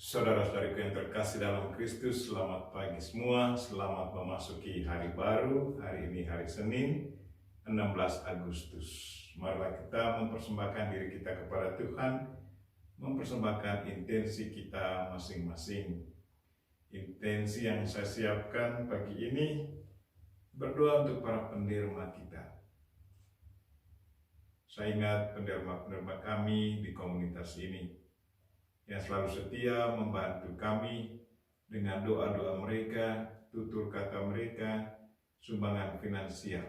Saudara-saudariku yang terkasih dalam Kristus, selamat pagi semua, selamat memasuki hari baru. Hari ini hari Senin, 16 Agustus. Marilah kita mempersembahkan diri kita kepada Tuhan, mempersembahkan intensi kita masing-masing. Intensi yang saya siapkan pagi ini, berdoa untuk para penderma kita. Saya ingat penderma-penderma kami di komunitas ini, yang selalu setia membantu kami dengan doa-doa mereka, tutur kata mereka, sumbangan finansial.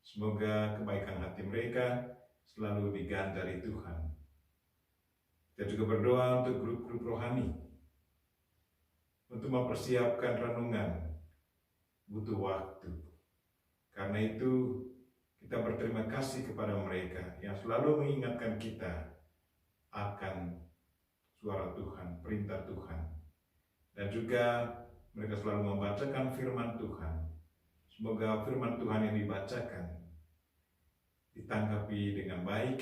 Semoga kebaikan hati mereka selalu diganjari Tuhan. Kita juga berdoa untuk grup-grup rohani, untuk mempersiapkan renungan, butuh waktu. Karena itu kita berterima kasih kepada mereka yang selalu mengingatkan kita akan suara Tuhan, perintah Tuhan. Dan juga mereka selalu membacakan firman Tuhan. Semoga firman Tuhan yang dibacakan ditanggapi dengan baik.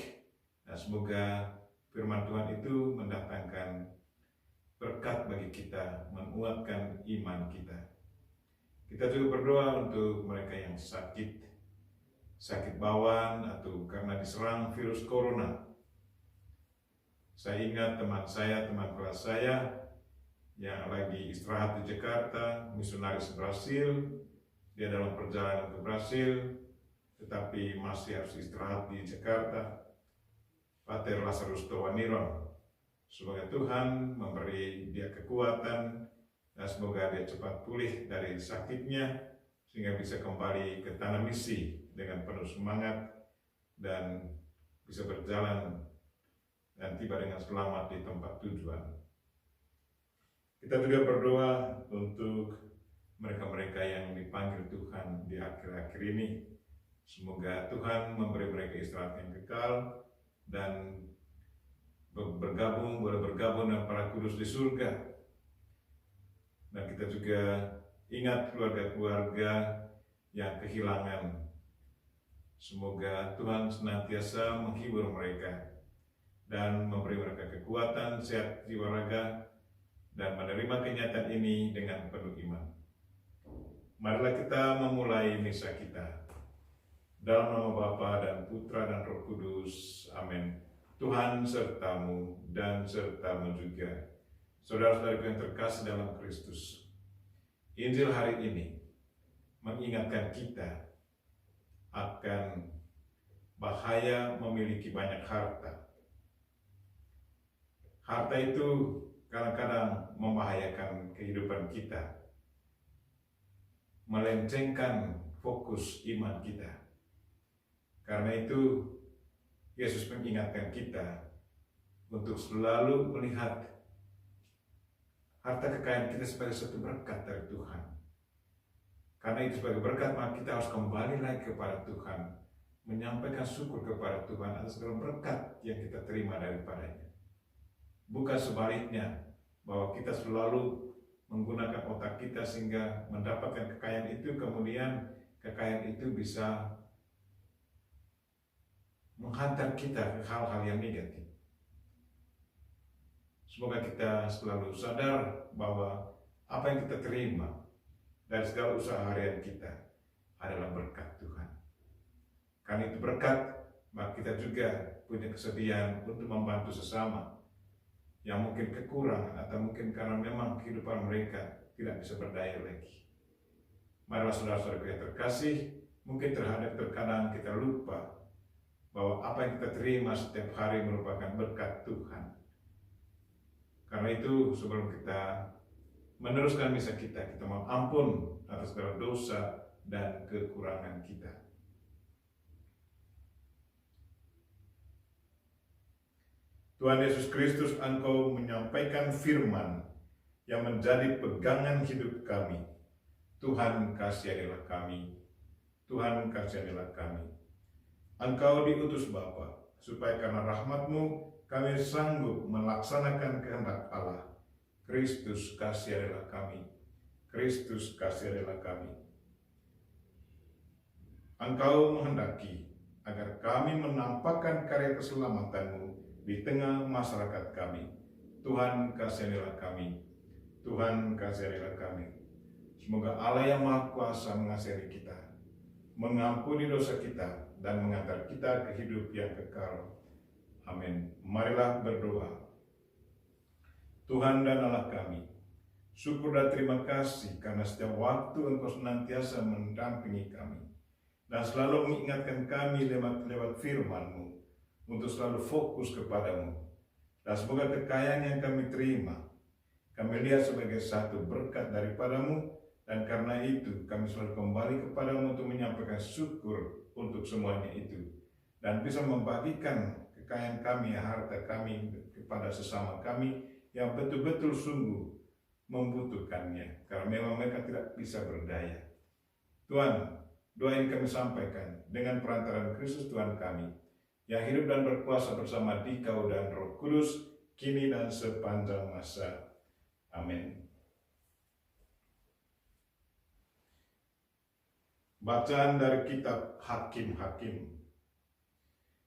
Dan semoga firman Tuhan itu mendatangkan berkat bagi kita, menguatkan iman kita. Kita juga berdoa untuk mereka yang sakit bawaan atau karena diserang virus corona. Saya ingat teman kelas saya yang lagi istirahat di Jakarta, misionaris Brasil. Dia dalam perjalanan ke Brasil, tetapi masih harus istirahat di Jakarta. Pater Lazarus Towaniron. Semoga Tuhan memberi dia kekuatan dan semoga dia cepat pulih dari sakitnya sehingga bisa kembali ke tanah misi dengan penuh semangat dan bisa berjalan dan tiba dengan selamat di tempat tujuan. Kita juga berdoa untuk mereka-mereka yang dipanggil Tuhan di akhir-akhir ini. Semoga Tuhan memberi mereka istirahat yang kekal dan boleh bergabung dengan para kudus di surga. Dan kita juga ingat keluarga-keluarga yang kehilangan. Semoga Tuhan senantiasa menghibur mereka dan memberi mereka kekuatan, sehat jiwa raga, dan menerima kenyataan ini dengan penuh iman. Marilah kita memulai misa kita. Dalam nama Bapa dan Putra dan Roh Kudus. Amin. Tuhan sertamu dan sertamu juga. Saudara-saudariku yang terkasih dalam Kristus, Injil hari ini mengingatkan kita akan bahaya memiliki banyak harta. Harta itu kadang-kadang membahayakan kehidupan kita, melencengkan fokus iman kita. Karena itu, Yesus mengingatkan kita untuk selalu melihat harta kekayaan kita sebagai suatu berkat dari Tuhan. Karena itu sebagai berkat, maka kita harus kembali lagi kepada Tuhan, menyampaikan syukur kepada Tuhan atas segala berkat yang kita terima daripadanya. Bukan sebaliknya, bahwa kita selalu menggunakan otak kita sehingga mendapatkan kekayaan itu, kemudian kekayaan itu bisa menghantar kita ke hal-hal yang negatif. Semoga kita selalu sadar bahwa apa yang kita terima dari segala usaha harian kita adalah berkat Tuhan. Karena itu berkat, maka kita juga punya kesediaan untuk membantu sesama yang mungkin kekurangan atau mungkin karena memang kehidupan mereka tidak bisa berdaya lagi. Marilah saudara-saudara yang terkasih, mungkin terkadang kita lupa bahwa apa yang kita terima setiap hari merupakan berkat Tuhan. Karena itu sebelum kita meneruskan misa kita mohon ampun atas segala dosa dan kekurangan kita. Tuhan Yesus Kristus, Engkau menyampaikan firman yang menjadi pegangan hidup kami. Tuhan, kasihanilah kami. Tuhan, kasihanilah kami. Engkau diutus Bapa, supaya karena rahmat-Mu kami sanggup melaksanakan kehendak Allah. Kristus, kasihanilah kami. Kristus, kasihanilah kami. Engkau menghendaki agar kami menampakkan karya keselamatan-Mu di tengah masyarakat kami. Tuhan kasihanilah kami. Tuhan kasihanilah kami. Semoga Allah yang Maha Kuasa mengasihi kita, mengampuni dosa kita, dan mengantar kita ke hidup yang kekal. Amin. Marilah berdoa. Tuhan dan Allah kami, syukur dan terima kasih karena setiap waktu Engkau senantiasa mendampingi kami dan selalu mengingatkan kami lewat firman-Mu untuk selalu fokus kepadamu. Dan semoga kekayaan yang kami terima, kami lihat sebagai satu berkat daripadamu, dan karena itu kami selalu kembali kepadamu untuk menyampaikan syukur untuk semuanya itu, dan bisa membagikan kekayaan kami, harta kami kepada sesama kami yang betul-betul sungguh membutuhkannya, karena memang mereka tidak bisa berdaya. Tuhan, doa yang kami sampaikan dengan perantaraan Kristus Tuhan kami, yang hidup dan berkuasa bersama Dikau dan Roh Kudus, kini dan sepanjang masa. Amin. Bacaan dari kitab Hakim-Hakim.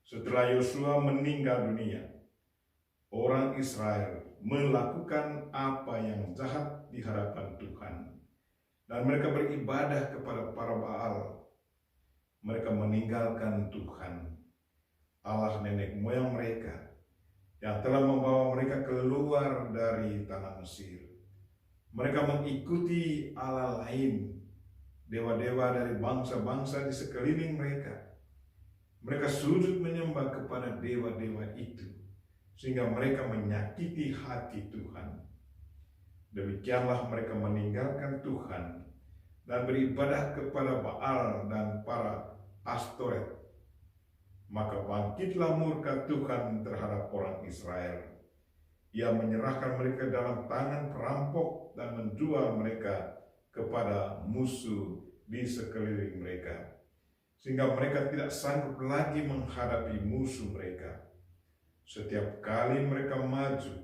Setelah Yosua meninggal dunia, orang Israel melakukan apa yang jahat di hadapan Tuhan, dan mereka beribadah kepada para Baal. Mereka meninggalkan Tuhan, Allah nenek moyang mereka, yang telah membawa mereka keluar dari tanah Mesir. Mereka mengikuti Allah lain, dewa-dewa dari bangsa-bangsa di sekeliling mereka. Mereka sujud menyembah kepada dewa-dewa itu, sehingga mereka menyakiti hati Tuhan. Demikianlah mereka meninggalkan Tuhan dan beribadah kepada Baal dan para Astoret. Maka bangkitlah murka Tuhan terhadap orang Israel. Ia menyerahkan mereka dalam tangan perampok dan menjual mereka kepada musuh di sekeliling mereka, sehingga mereka tidak sanggup lagi menghadapi musuh mereka. Setiap kali mereka maju,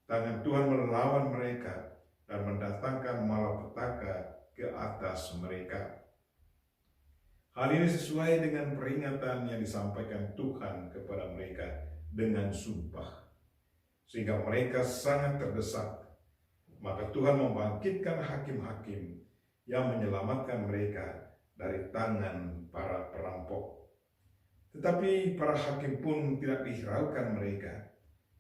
tangan Tuhan melawan mereka dan mendatangkan malapetaka ke atas mereka. Hal ini sesuai dengan peringatan yang disampaikan Tuhan kepada mereka dengan sumpah, sehingga mereka sangat terdesak. Maka Tuhan membangkitkan hakim-hakim yang menyelamatkan mereka dari tangan para perampok. Tetapi para hakim pun tidak dihiraukan mereka,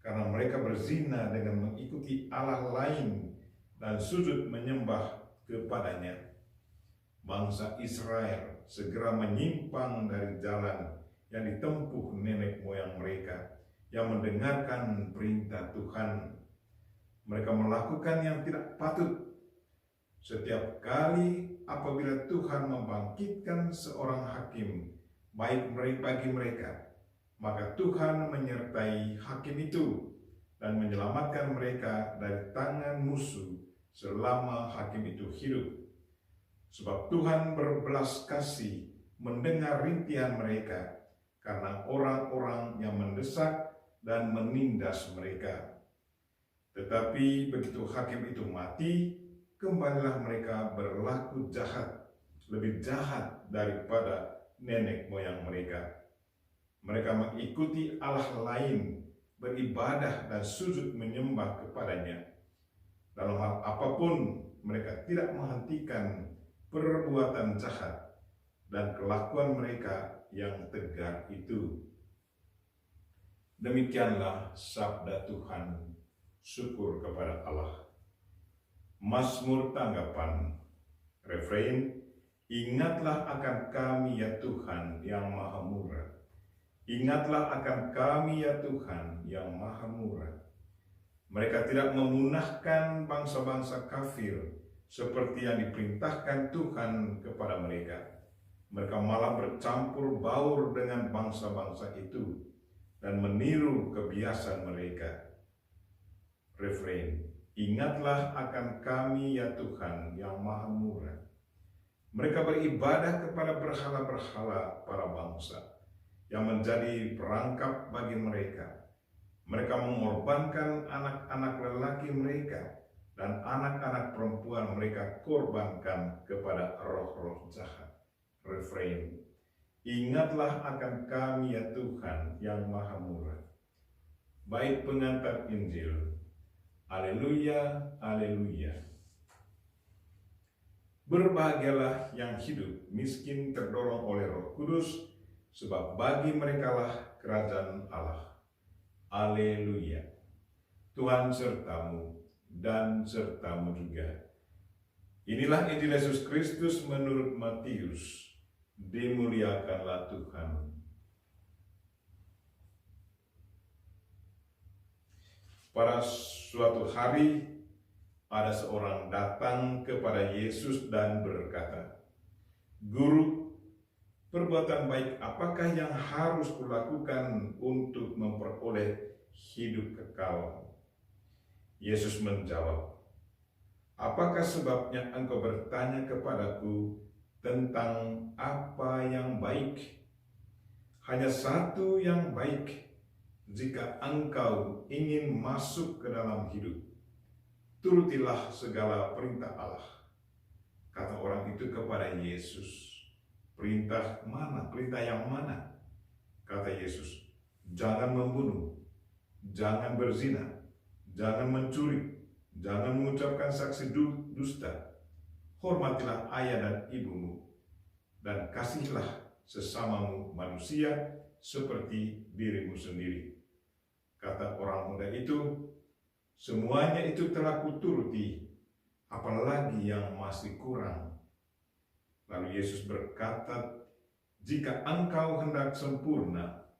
karena mereka berzina dengan mengikuti Allah lain dan sujud menyembah kepadanya. Bangsa Israel segera menyimpang dari jalan yang ditempuh nenek moyang mereka yang mendengarkan perintah Tuhan. Mereka melakukan yang tidak patut. Setiap kali apabila Tuhan membangkitkan seorang hakim baik bagi mereka, maka Tuhan menyertai hakim itu dan menyelamatkan mereka dari tangan musuh selama hakim itu hidup. Sebab Tuhan berbelas kasih mendengar rintihan mereka karena orang-orang yang mendesak dan menindas mereka. Tetapi begitu hakim itu mati, kembalilah mereka berlaku jahat, lebih jahat daripada nenek moyang mereka. Mereka mengikuti Allah lain, beribadah dan sujud menyembah kepadanya. Dalam hal apapun, mereka tidak menghentikan perbuatan jahat dan kelakuan mereka yang tegar itu. Demikianlah sabda Tuhan. Syukur kepada Allah. Mazmur tanggapan. Refrain, ingatlah akan kami ya Tuhan yang maha murah. Ingatlah akan kami ya Tuhan yang maha murah. Mereka tidak memunahkan bangsa-bangsa kafir seperti yang diperintahkan Tuhan kepada mereka. Mereka malah bercampur baur dengan bangsa-bangsa itu dan meniru kebiasaan mereka. Refrain, ingatlah akan kami ya Tuhan yang maha murah. Mereka beribadah kepada berhala-berhala para bangsa yang menjadi perangkap bagi mereka. Mereka mengorbankan anak-anak lelaki mereka dan anak-anak perempuan mereka korbankan kepada roh-roh jahat. Refrain, ingatlah akan kami ya Tuhan yang maha murah. Bait pengantar Injil. Haleluya, haleluya. Berbahagialah yang hidup miskin terdorong oleh Roh Kudus, sebab bagi merekalah kerajaan Allah. Haleluya. Tuhan sertamu dan sertamu juga. Inilah Injil Yesus Kristus menurut Matius. Dimuliakanlah Tuhan. Pada suatu hari, ada seorang datang kepada Yesus dan berkata, "Guru, perbuatan baik apakah yang harus kulakukan untuk memperoleh hidup kekal?" Yesus menjawab, "Apakah sebabnya engkau bertanya kepadaku tentang apa yang baik? Hanya satu yang baik. Jika engkau ingin masuk ke dalam hidup, turutilah segala perintah Allah." Kata orang itu kepada Yesus, "Perintah mana? Perintah yang mana?" Kata Yesus, "Jangan membunuh, jangan berzina, jangan mencuri, jangan mengucapkan saksi dusta, hormatilah ayah dan ibumu, dan kasihilah sesamamu manusia seperti dirimu sendiri." Kata orang muda itu, "Semuanya itu telah kuturuti, apalagi yang masih kurang?" Lalu Yesus berkata, "Jika engkau hendak sempurna,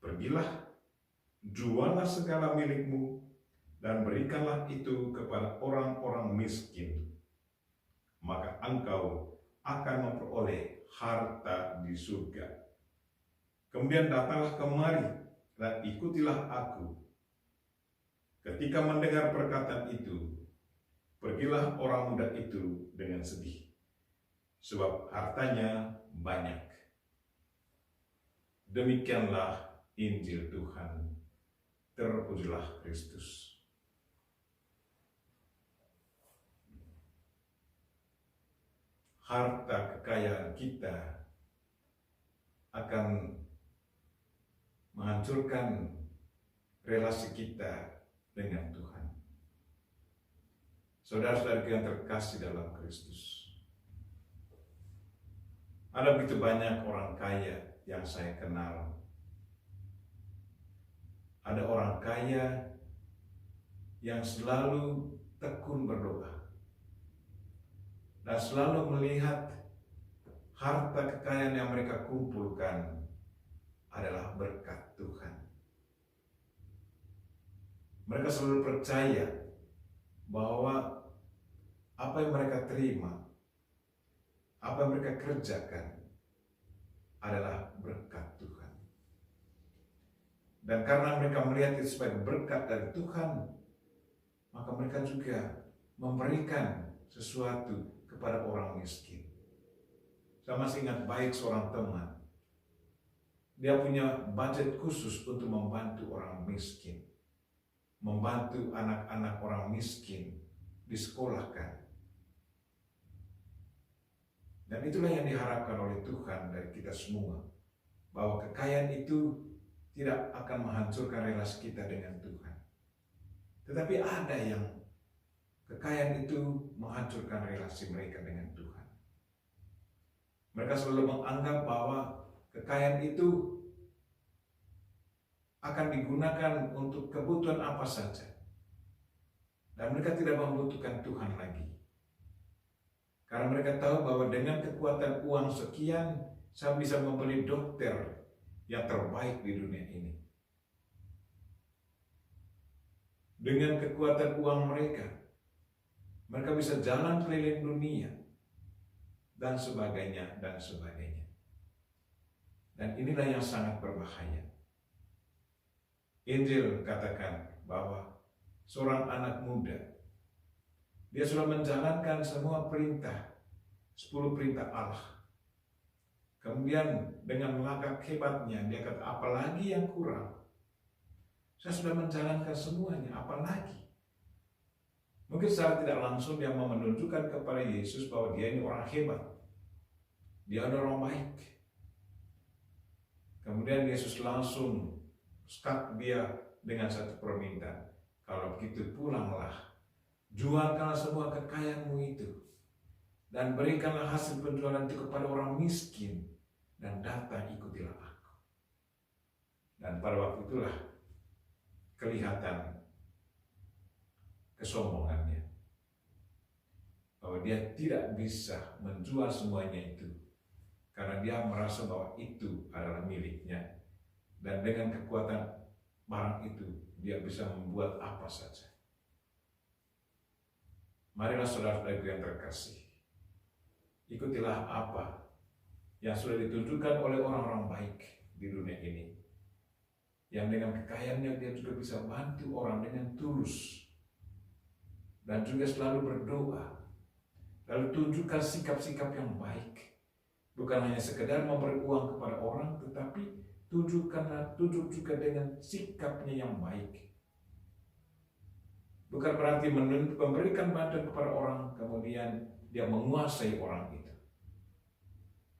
pergilah, jualah segala milikmu, dan berikanlah itu kepada orang-orang miskin. Maka engkau akan memperoleh harta di surga. Kemudian datanglah kemari dan ikutilah aku." Ketika mendengar perkataan itu, pergilah orang muda itu dengan sedih, sebab hartanya banyak. Demikianlah Injil Tuhan. Terpujilah Kristus. Harta kekayaan kita akan menghancurkan relasi kita dengan Tuhan. Saudara-saudara yang terkasih dalam Kristus, ada begitu banyak orang kaya yang saya kenal. Ada orang kaya yang selalu tekun berdoa dan selalu melihat harta kekayaan yang mereka kumpulkan adalah berkat Tuhan. Mereka selalu percaya bahwa apa yang mereka terima, apa yang mereka kerjakan adalah berkat Tuhan. Dan karena mereka melihat itu sebagai berkat dari Tuhan, maka mereka juga memberikan sesuatu kepada orang miskin. Saya masih ingat baik seorang teman. Dia punya budget khusus untuk membantu orang miskin. Membantu anak-anak orang miskin disekolahkan. Dan itulah yang diharapkan oleh Tuhan dari kita semua. Bahwa kekayaan itu tidak akan menghancurkan relasi kita dengan Tuhan. Tetapi ada yang kekayaan itu menghancurkan relasi mereka dengan Tuhan. Mereka selalu menganggap bahwa kekayaan itu akan digunakan untuk kebutuhan apa saja. Dan mereka tidak membutuhkan Tuhan lagi. Karena mereka tahu bahwa dengan kekuatan uang sekian, saya bisa membeli dokter yang terbaik di dunia ini. Dengan kekuatan uang mereka bisa jalan keliling dunia, dan sebagainya, dan sebagainya. Dan inilah yang sangat berbahaya. Injil katakan bahwa seorang anak muda, dia sudah menjalankan semua perintah, 10 perintah Allah. Kemudian dengan langkah hebatnya, dia kata, apalagi yang kurang? Saya sudah menjalankan semuanya, apalagi? Mungkin secara tidak langsung dia mau menunjukkan kepada Yesus bahwa dia ini orang hebat. Dia adalah orang baik. Kemudian Yesus langsung start dia dengan satu permintaan. Kalau begitu pulanglah, jualkanlah semua kekayaanmu itu, dan berikanlah hasil penjualan itu kepada orang miskin, dan datang ikutilah aku. Dan pada waktu itulah kelihatan kesombongannya, bahwa dia tidak bisa menjual semuanya itu, karena dia merasa bahwa itu adalah miliknya, dan dengan kekuatan barang itu dia bisa membuat apa saja. Marilah saudara-saudaraku yang terkasih, ikutilah apa yang sudah ditunjukkan oleh orang-orang baik di dunia ini, yang dengan kekayaannya dia juga bisa bantu orang dengan tulus, dan juga selalu berdoa. Lalu tunjukkan sikap-sikap yang baik, bukan hanya sekedar memberi uang kepada orang, tetapi tunjuk juga dengan sikapnya yang baik. Bukan berarti memberikan bantuan kepada orang, kemudian dia menguasai orang itu.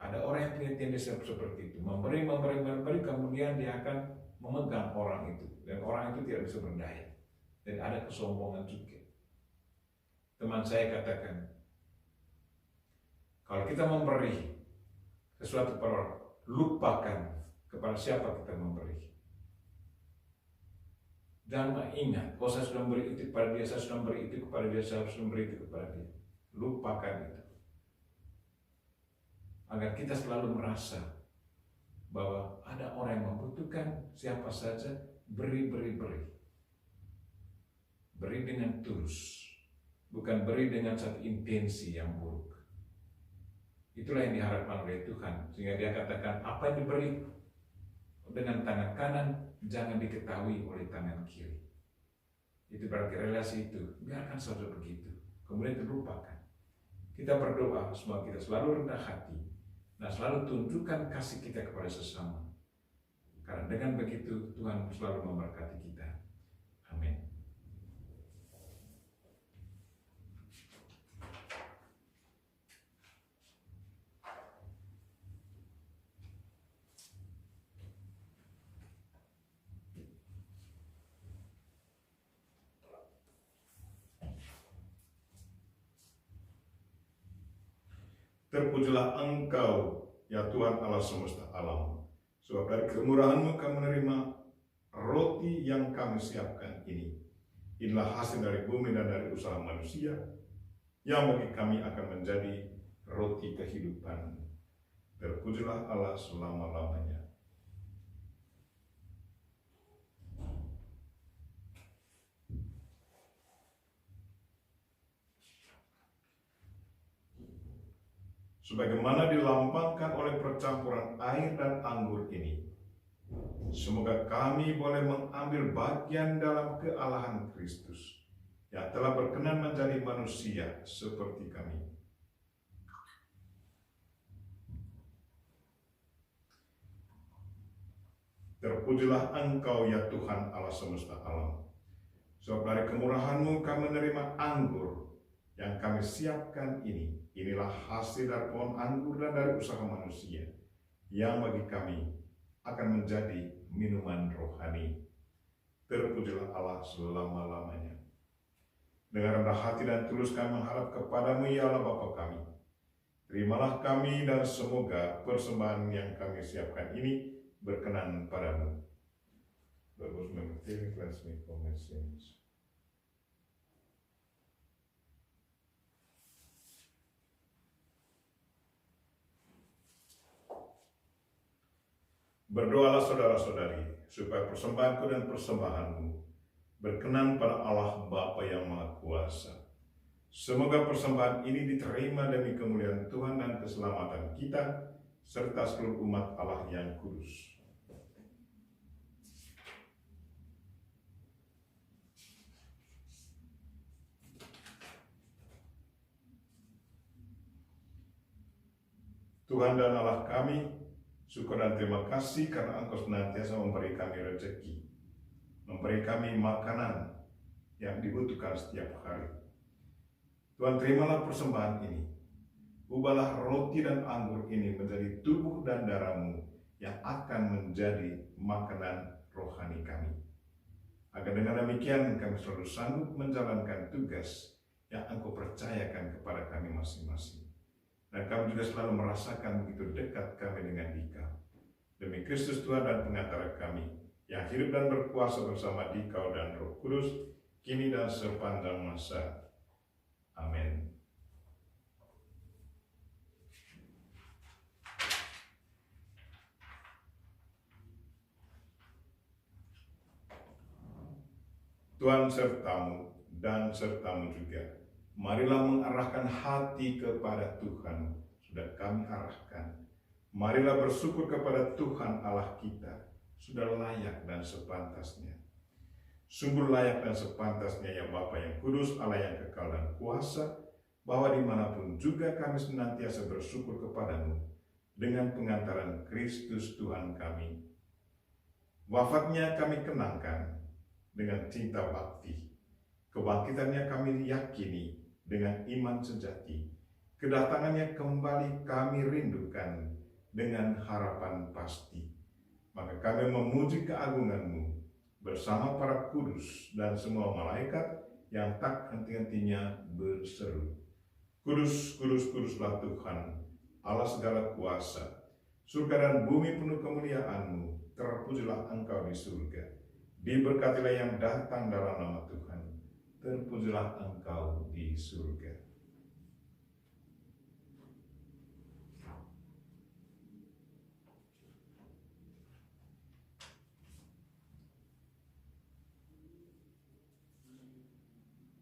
Ada orang yang punya tendensi seperti itu, memberi, kemudian dia akan memegang orang itu, dan orang itu tidak bisa berdaya, dan ada kesombongan juga. Teman saya katakan, kalau kita memberi sesuatu kepada orang, lupakan kepada siapa kita memberi. Jangan ingat, oh saya sudah memberi itu kepada dia, saya sudah memberi itu kepada dia, saya sudah memberi itu kepada dia. Lupakan itu. Agar kita selalu merasa bahwa ada orang yang membutuhkan, siapa saja, beri. Beri dengan tulus, bukan beri dengan satu intensi yang buruk. Itulah yang diharapkan oleh Tuhan, sehingga dia katakan apa yang diberi dengan tangan kanan jangan diketahui oleh tangan kiri. Itu berarti relasi itu biarkan saja begitu, kemudian terlupakan. Kita berdoa semua kita selalu rendah hati, dan selalu tunjukkan kasih kita kepada sesama, karena dengan begitu Tuhan selalu memberkati kita. Amin. Terpujilah Engkau, ya Tuhan Allah semesta alam, sebab dari kemurahan-Mu kami menerima roti yang kami siapkan ini. Inilah hasil dari bumi dan dari usaha manusia, yang bagi kami akan menjadi roti kehidupan. Terpujilah Allah selama-lamanya. Sebagaimana dilambangkan oleh percampuran air dan anggur ini, semoga kami boleh mengambil bagian dalam kealahan Kristus, yang telah berkenan menjadi manusia seperti kami. Terpujilah Engkau, ya Tuhan Allah semesta alam, sebab dari kemurahan-Mu kami menerima anggur yang kami siapkan ini. Inilah hasil dari pohon anggur dan dari usaha manusia, yang bagi kami akan menjadi minuman rohani. Terpujilah Allah selama-lamanya. Dengan rendah hati dan tulus kami mengharap kepadamu, ya Allah Bapa kami. Terimalah kami, dan semoga persembahan yang kami siapkan ini berkenan padamu. Bagus mengerti, cleanse me from my sins. Berdoalah saudara-saudari, supaya persembahanku dan persembahanmu berkenan pada Allah Bapa yang Maha Kuasa. Semoga persembahan ini diterima demi kemuliaan Tuhan dan keselamatan kita, serta seluruh umat Allah yang kudus. Tuhan dan Allah kami, syukur dan terima kasih karena Engkau senantiasa memberi kami rezeki, memberi kami makanan yang dibutuhkan setiap hari. Tuhan, terimalah persembahan ini. Ubahlah roti dan anggur ini menjadi tubuh dan darah-Mu yang akan menjadi makanan rohani kami. Agar dengan demikian kami selalu sanggup menjalankan tugas yang Engkau percayakan kepada kami masing-masing. Dan kami juga selalu merasakan begitu dekat kami dengan Dikau. Demi Kristus Tuhan dan pengantara kami, yang hidup dan berkuasa bersama Dikau dan Roh Kudus, kini dan sepanjang masa. Amin. Tuhan sertamu dan sertamu juga. Marilah mengarahkan hati kepada Tuhan, sudah kami arahkan. Marilah bersyukur kepada Tuhan Allah kita, sudah layak dan sepantasnya. Sungguh layak dan sepantasnya ya Bapa yang kudus, Allah yang kekal dan kuasa, bahwa dimanapun juga kami senantiasa bersyukur kepadamu dengan pengantaran Kristus Tuhan kami. Wafatnya kami kenangkan dengan cinta bakti. Kebangkitannya kami yakini dengan iman sejati. Kedatangannya kembali kami rindukan dengan harapan pasti. Maka kami memuji keagungan-Mu bersama para kudus dan semua malaikat yang tak henti-hentinya berseru. Kudus, kudus, kuduslah Tuhan, Allah segala kuasa. Surga dan bumi penuh kemuliaan-Mu, terpujilah Engkau di surga. Diberkatilah yang datang dalam nama Tuhan, terpujilah Engkau di surga.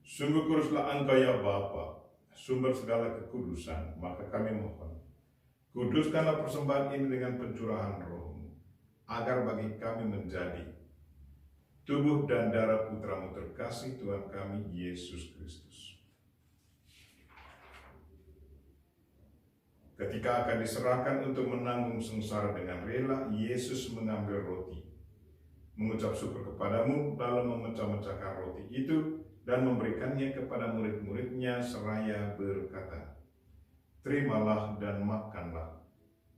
Sungguh kuduslah Engkau ya Bapa, sumber segala kekudusan, maka kami mohon, kuduskanlah persembahan ini dengan pencurahan Roh-Mu, agar bagi kami menjadi tubuh dan darah Putra-Mu terkasih Tuhan kami, Yesus Kristus. Ketika akan diserahkan untuk menanggung sengsara dengan rela, Yesus mengambil roti, mengucap syukur kepadamu, lalu memecah-mecahkan roti itu, dan memberikannya kepada murid-muridnya seraya berkata, "Terimalah dan makanlah,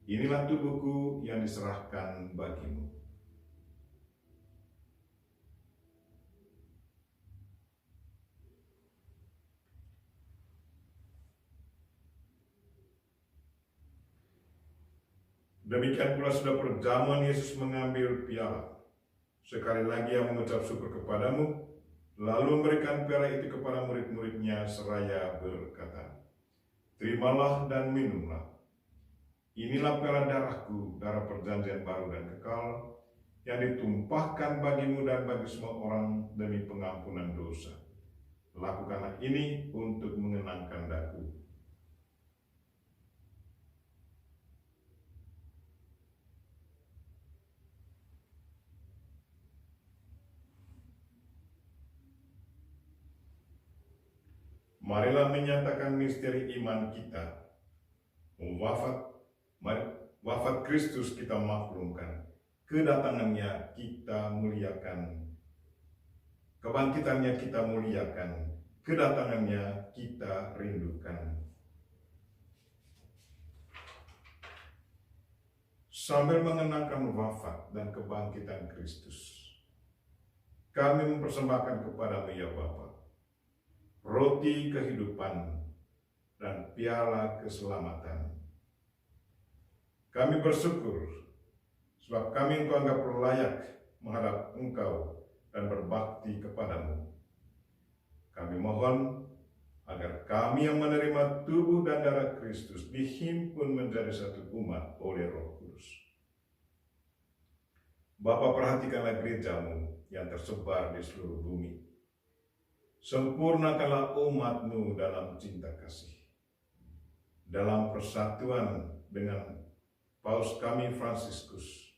inilah tubuhku yang diserahkan bagimu." Demikian pula sudah perjamuan Yesus mengambil piala. Sekali lagi ia mengucap syukur kepadamu, lalu memberikan piala itu kepada murid-muridnya seraya berkata, "Terimalah dan minumlah. Inilah piala darahku, darah perjanjian baru dan kekal, yang ditumpahkan bagimu dan bagi semua orang demi pengampunan dosa. Lakukanlah ini untuk mengenangkan daku." Marilah menyatakan misteri iman kita. Wafat Kristus kita maklumkan, kedatangannya kita muliakan, kebangkitannya kita muliakan, kedatangannya kita rindukan. Sambil mengenangkan wafat dan kebangkitan Kristus, kami mempersembahkan kepadamu ya Bapa, roti kehidupan dan piala keselamatan. Kami bersyukur sebab kami Engkau anggap layak menghadap Engkau dan berbakti kepadamu. Kami mohon agar kami yang menerima tubuh dan darah Kristus dihimpun menjadi satu umat oleh Roh Kudus. Bapa, perhatikanlah gereja-Mu yang tersebar di seluruh bumi. Sempurnakanlah umat-Mu dalam cinta kasih, dalam persatuan dengan Paus kami Fransiskus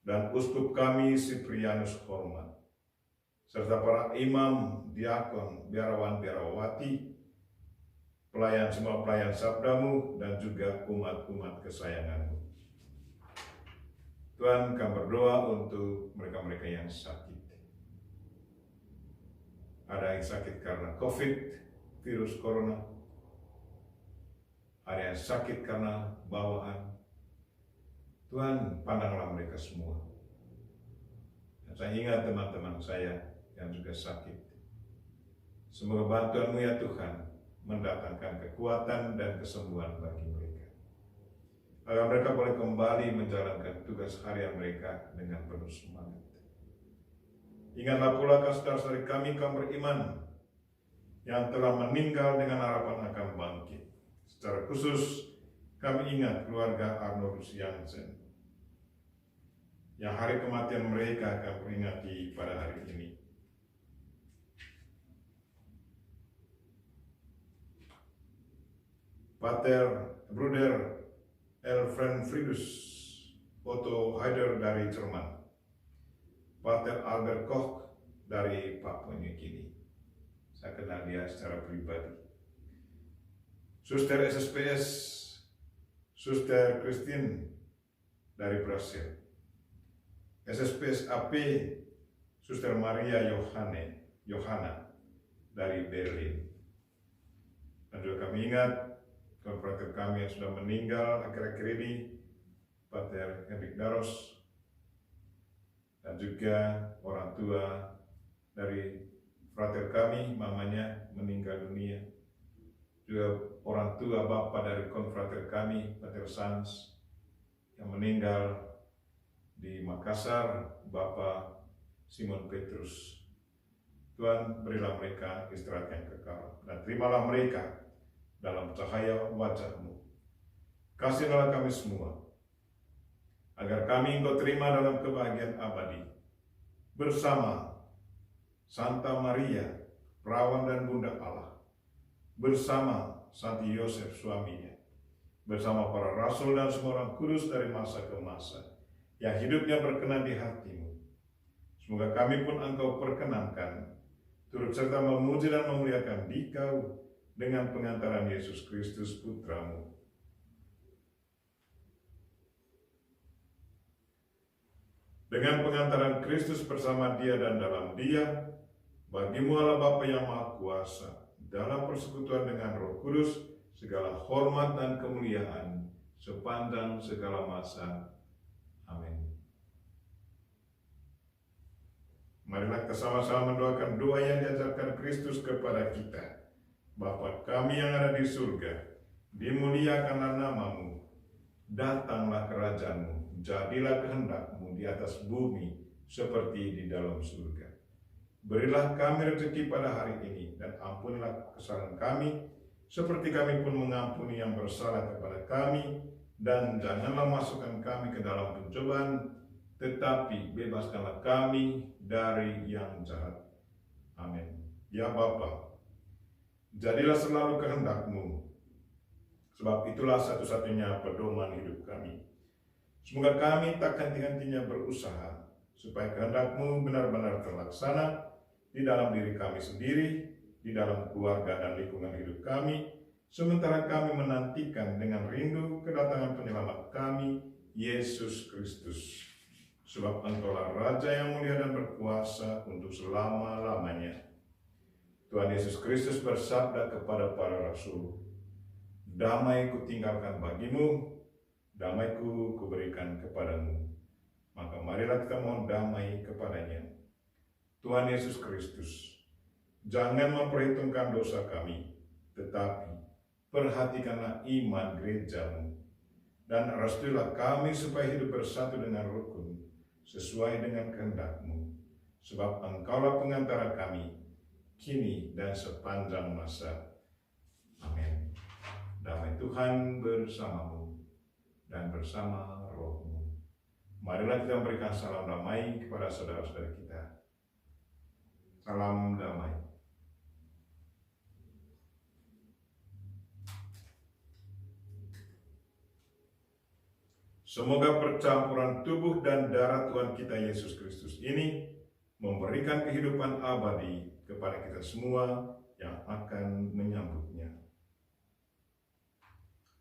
dan Uskup kami Siprianus Hormat, serta para imam, diakon, biarawan-biarawati, semua pelayan sabda-Mu, dan juga umat-umat kesayangan-Mu. Tuhan, kami berdoa untuk mereka-mereka yang sakit. Ada yang sakit karena COVID, virus corona. Ada yang sakit karena bawaan. Tuhan, pandanglah mereka semua. Dan saya ingat teman-teman saya yang juga sakit. Semoga bantuan-Mu ya Tuhan mendatangkan kekuatan dan kesembuhan bagi mereka, agar mereka boleh kembali menjalankan tugas harian mereka dengan penuh semangat. Ingatlah pula saudara-saudari kami kaum beriman yang telah meninggal dengan harapan akan bangkit. Secara khusus kami ingat keluarga Arnoldus Jansen yang hari kematian mereka akan peringati pada hari ini. Bruder Elfried Friedus Otto Haider dari Jerman, Pater Albert Koch dari Papua New Guinea. Saya kenal dia secara pribadi. Suster SSPS, Suster Christine dari Brasil. SSPS AP, Suster Maria Johanna dari Berlin. Dan juga kami ingat konfrater kami yang sudah meninggal akhir-akhir ini, Pater Henrik Daros, dan juga orang tua dari frater kami, mamanya meninggal dunia. Juga orang tua bapak dari konfrater kami, Pater Sans, yang meninggal di Makassar, Bapak Simon Petrus. Tuhan, berilah mereka istirahat yang kekal, dan terimalah mereka dalam cahaya wajah-Mu. Kasihilah kami semua, agar kami Engkau terima dalam kebahagiaan abadi, bersama Santa Maria, perawan dan bunda Allah, bersama Santi Yosef suaminya, bersama para rasul dan semua orang kudus dari masa ke masa, yang hidupnya berkenan di hati-Mu. Semoga kami pun Engkau perkenankan, turut serta memuji dan memuliakan Dikau dengan pengantaran Yesus Kristus Putra-Mu. Dengan pengantaran Kristus bersama Dia dan dalam Dia, bagi-Mu Allah Bapa yang Maha Kuasa, dalam persekutuan dengan Roh Kudus, segala hormat dan kemuliaan sepanjang segala masa. Amin. Marilah kita sama-sama mendoakan doa yang diajarkan Kristus kepada kita. Bapa kami yang ada di surga, dimuliakanlah nama-Mu, datanglah kerajaan-Mu, jadilah kehendak-Mu di atas bumi seperti di dalam surga. Berilah kami rezeki pada hari ini, dan ampunilah kesalahan kami, seperti kami pun mengampuni yang bersalah kepada kami, dan janganlah masukkan kami ke dalam pencobaan, tetapi bebaskanlah kami dari yang jahat. Amin. Ya Bapa, jadilah selalu kehendak-Mu, sebab itulah satu-satunya pedoman hidup kami. Semoga kami tak henti-hentinya berusaha, supaya kehendak-Mu benar-benar terlaksana di dalam diri kami sendiri, di dalam keluarga dan lingkungan hidup kami, sementara kami menantikan dengan rindu kedatangan penyelamat kami, Yesus Kristus. Sebab Engkaulah Raja yang mulia dan berkuasa untuk selama-lamanya. Tuhan Yesus Kristus bersabda kepada para rasul, "Damai kutinggalkan bagimu, damai-Ku kuberikan kepadamu." Maka marilah kita mohon damai kepadanya. Tuhan Yesus Kristus, jangan memperhitungkan dosa kami, tetapi perhatikanlah iman gereja-Mu, dan restuilah kami supaya hidup bersatu dengan rukun, sesuai dengan kehendak-Mu, sebab Engkaulah pengantara kami, kini dan sepanjang masa. Amin. Damai Tuhan bersama-Mu dan bersama roh-Mu. Marilah kita memberikan salam damai kepada saudara-saudara kita. Salam damai. Semoga percampuran tubuh dan darah Tuhan kita Yesus Kristus ini memberikan kehidupan abadi kepada kita semua yang akan menyambutnya.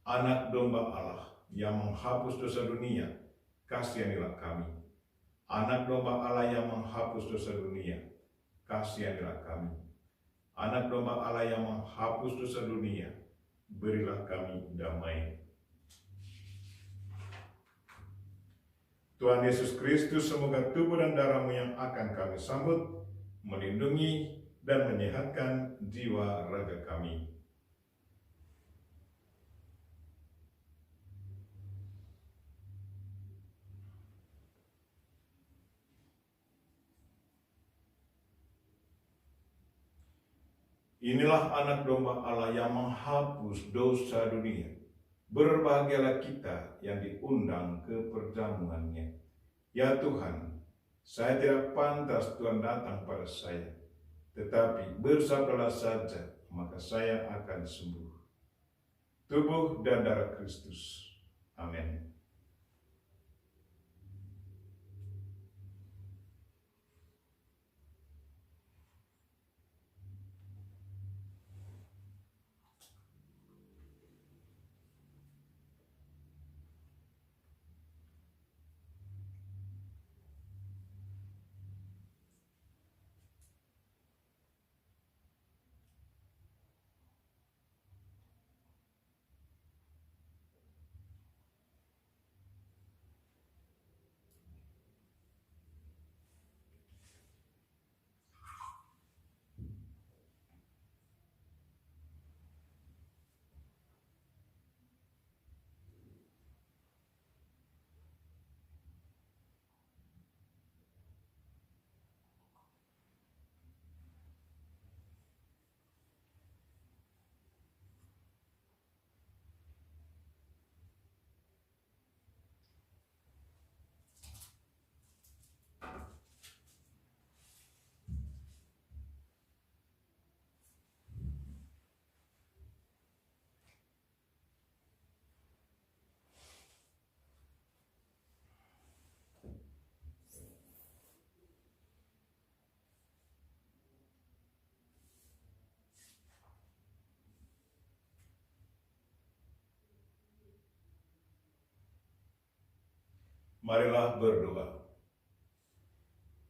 Anak domba Allah yang menghapus dosa dunia, kasihanilah kami. Anak domba Allah yang menghapus dosa dunia, kasihanilah kami. Anak domba Allah yang menghapus dosa dunia, berilah kami damai. Tuhan Yesus Kristus, semoga tubuh dan darah-Mu yang akan kami sambut melindungi dan menyehatkan jiwa raga kami. Inilah anak domba Allah yang menghapus dosa dunia. Berbahagialah kita yang diundang ke perjamuannya. Ya Tuhan, saya tidak pantas Tuhan datang pada saya, tetapi bersabdalah saja, maka saya akan sembuh. Tubuh dan darah Kristus. Amin. Marilah berdoa.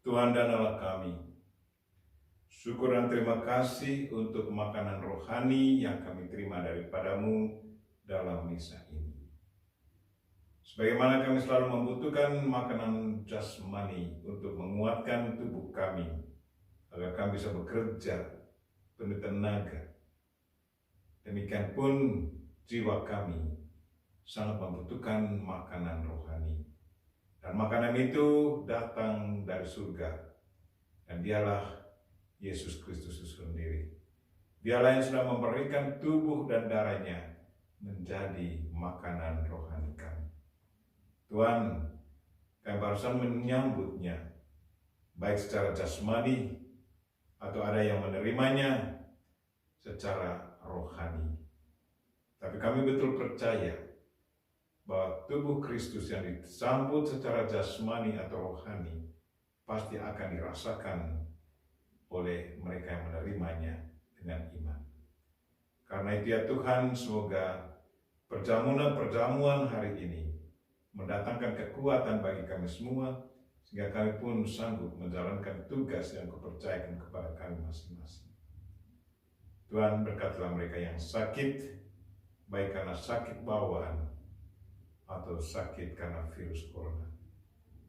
Tuhan dan Allah kami, syukur dan terima kasih untuk makanan rohani yang kami terima daripada-Mu dalam misa ini. Sebagaimana kami selalu membutuhkan makanan jasmani untuk menguatkan tubuh kami, agar kami bisa bekerja penuh tenaga. Demikian pun jiwa kami sangat membutuhkan makanan rohani. Dan makanan itu datang dari surga. Dan dialah Yesus Kristus itu sendiri. Dialah yang sudah memberikan tubuh dan darahnya menjadi makanan rohani kami. Tuhan, kami barusan menyambutnya, baik secara jasmani atau ada yang menerimanya secara rohani. Tapi kami betul percaya bahwa tubuh Kristus yang disambut secara jasmani atau rohani pasti akan dirasakan oleh mereka yang menerimanya dengan iman. Karena itu ya Tuhan, semoga perjamuan hari ini mendatangkan kekuatan bagi kami semua, sehingga kami pun sanggup menjalankan tugas yang Kau percayakan kepada kami masing-masing. Tuhan, berkatilah mereka yang sakit, baik karena sakit bawaan atau sakit karena virus corona.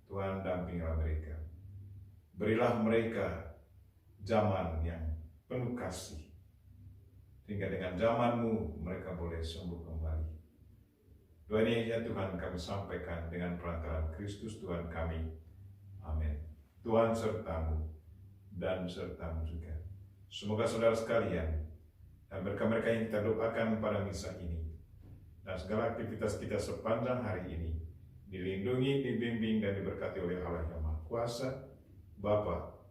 Tuhan, dampingilah mereka. Berilah mereka zaman yang penuh kasih, sehingga dengan zaman-Mu mereka boleh sembuh kembali. Doa ini ya Tuhan kami sampaikan dengan perantaraan Kristus Tuhan kami. Amin. Tuhan serta-Mu dan serta-Mu juga. Semoga saudara sekalian dan mereka-mereka yang kita doakan pada misa ini dan segala aktivitas kita sepanjang hari ini dilindungi, dibimbing, dan diberkati oleh Allah yang Maha Kuasa, Bapa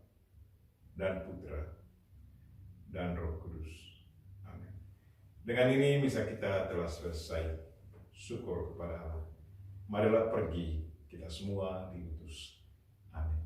dan Putra dan Roh Kudus. Amin. Dengan ini misa kita telah selesai. Syukur kepada Allah. Marilah pergi, kita semua diutus. Amin.